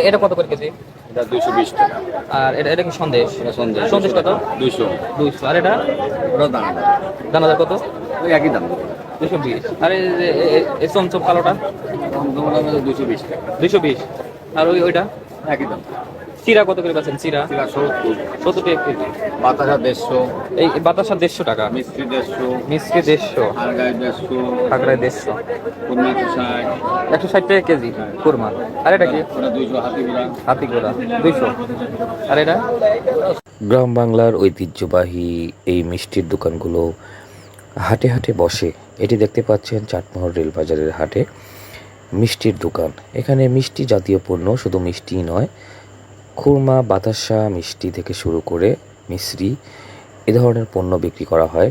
এটা কত করে কেজি? এটা 220 টাকা। আর এটা কি সন্দেশ? এটা সন্দেশ। সন্দেশ কত? 200। 200। আর এটা ওটা দানাদার। দানাদার কত? ওই একই দাম। 220। আর এই চমচম কালোটা? দামটা 220 টাকা। 220। আর ওইটা একই দাম। চিরা কত করে পাচ্ছেন? চিরা চিরা 70। 70 টাকা কেজি। বাতাসা 150। এই বাতাসা 150 টাকা। মিষ্টি 150। মিষ্টি 150। আরগাই 150। কাঁকড়ায় 150। খুরমা 160। 160 টাকা কেজি কুরমা। আর এটা কি? ওটা 200 হাতি গুঁড়া। হাতি গোড়া 200। আর এটা গ্রাম বাংলার ঐতিহ্যবাহী এই মিষ্টির দোকানগুলো হাটে হাটে বসে। এটি দেখতে পাচ্ছেন চাটমোহর রেলবাজারের হাটে মিষ্টির দোকান। এখানে মিষ্টি জাতীয় পণ্য, শুধু মিষ্টিই নয়, খুরমা, বাতাসা মিষ্টি থেকে শুরু করে মিশ্রি এ ধরনের পণ্য বিক্রি করা হয়।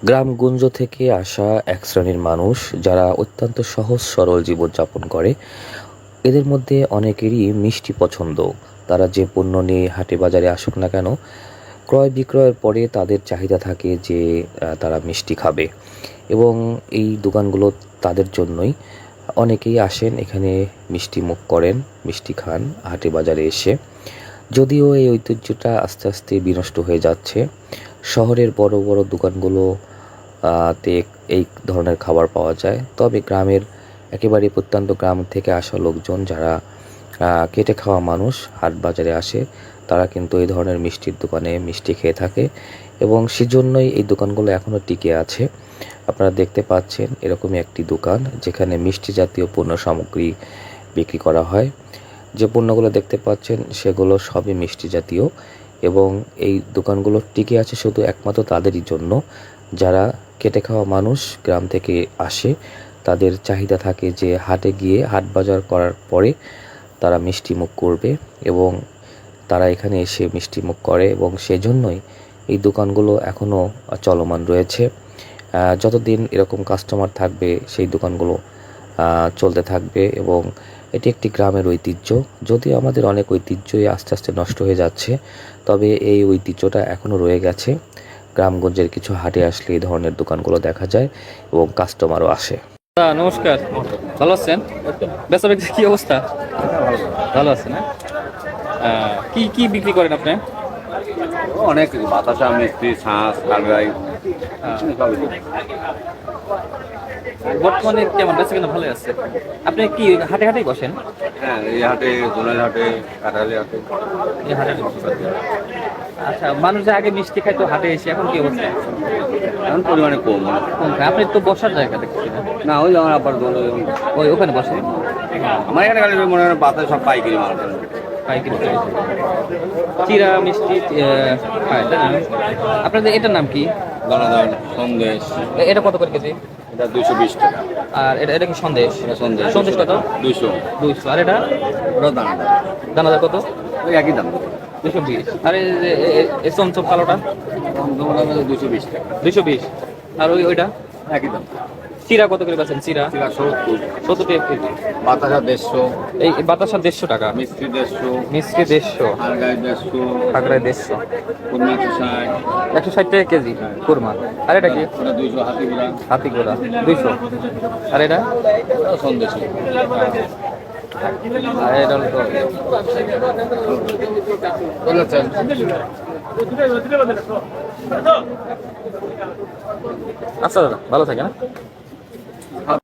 গ্রামগঞ্জ থেকে আসা এক শ্রেণীর মানুষ যারা অত্যন্ত সহজ সরল জীবনযাপন করে, এদের মধ্যে অনেকেরই মিষ্টি পছন্দ। তারা যে পণ্য নিয়ে হাটে বাজারে আসুক না কেন, ক্রয় বিক্রয়ের পরে তাদের চাহিদা থাকে যে তারা মিষ্টি খাবে, এবং এই দোকানগুলো তাদের জন্যই। অনেকেই আসেন এখানে মিষ্টি মুখ করেন, মিষ্টি খান হাটে বাজারে এসে। যদিও এই ঐতিহ্যটা আস্তে আস্তে বিনষ্ট হয়ে যাচ্ছে। শহরের বড় বড় দোকানগুলো তে এই ধরনের খাবার পাওয়া যায়, তবে গ্রামের একেবারে প্রত্যন্ত গ্রাম থেকে আসা লোকজন যারা কেটে খাওয়া মানুষ হাট বাজারে আসে, তারা কিন্তু এই ধরনের মিষ্টির দোকানে মিষ্টি খেয়ে থাকে, এবং সেজন্যই এই দোকানগুলো এখনও টিকে আছে। আপনারা দেখতে পাচ্ছেন এরকমই একটি দোকান যেখানে মিষ্টি জাতীয় পণ্য সামগ্রী বিক্রি করা হয়। যে পণ্যগুলো দেখতে পাচ্ছেন সেগুলো সবই মিষ্টি জাতীয়, এবং এই দোকানগুলো টিকে আছে শুধু একমাত্র তাদেরই জন্য যারা কেটে খাওয়া মানুষ গ্রাম থেকে আসে। তাদের চাহিদা থাকে যে হাটে গিয়ে হাট বাজার করার পরে তারা মিষ্টি মুখ করবে, এবং তারা এখানে এসে মিষ্টি মুখ করে, এবং সেজন্যই এই দোকানগুলো এখনও চলমান রয়েছে। যতদিন এরকম কাস্টমার থাকবে সেই দোকানগুলো চলতে থাকবে, এবং এটি একটি গ্রামের ঐতিহ্য। যদিও আমাদের অনেক ঐতিহ্যই আস্তে আস্তে নষ্ট হয়ে যাচ্ছে, তবে এই ঐতিহ্যটা এখনও রয়ে গেছে। গ্রামগঞ্জের কিছু হাটে আসলে এই ধরনের দোকানগুলো দেখা যায় এবং কাস্টমারও আসে। নমস্কার, ভালো আছেন? বেচা বিক্রি কি অবস্থা? ভালো আছে না? কি কি বিক্রি করেন আপনি? অনেক বাতাসা, মিষ্টি, ছাঁচ, আরগাই। বর্তমানে কেমন বেচা কেনা? ভালো আছে। আপনি কি হাটে হাটেই বসেন? হ্যাঁ, এই হাটে, দোলের হাটে, কাঁঠালি হাটে। এই হাটে বসেন। আচ্ছা, মানুষ যে আগে মিষ্টি খাইতো হাটে এসে, এখন কি অবস্থা? এখন পরিমাণে কম। কম খায়। আপনি তো বসার জায়গা দেখছি না। না, ওই আমার আবার দোল ওখানে বসেন? আমার এখানে খালি মনে হয় বাতাস সব পাইকারি মাল। পাইকারি চিরা মিষ্টি খায়, তাই না? আপনাদের এটার নাম কি? দানাদার, সন্দেশ। এটা কত করে কেজি? এটা 220 টাকা। আর এটা কি সন্দেশ? এটা সন্দেশ। সন্দেশ কত? 200। 200। আর এটা ওটা দানাদার। দানাদার কত? ওই একই দাম। 220। আর এই চমচম কালোটা? দামটা 220 টাকা। 220। আর ওইটা একই দাম। চিরা কত করে পাচ্ছেন? চিরা চিরা 70। 70 টাকা কেজি। বাতাসা 150। এই বাতাসা 150 টাকা। মিষ্টি 150। মিষ্টি 150। আরগাই 150। কাঁকড়ায় 150। খুরমা 160। 160 টাকা কেজি কুরমা। আর এটা কি? ওটা 200 হাতি গুঁড়া। হাতি গোড়া 200। আর এটা ওটা সন্দেশ। আর এটা হলো আচ্ছা দাদা, ভালো থাকে না?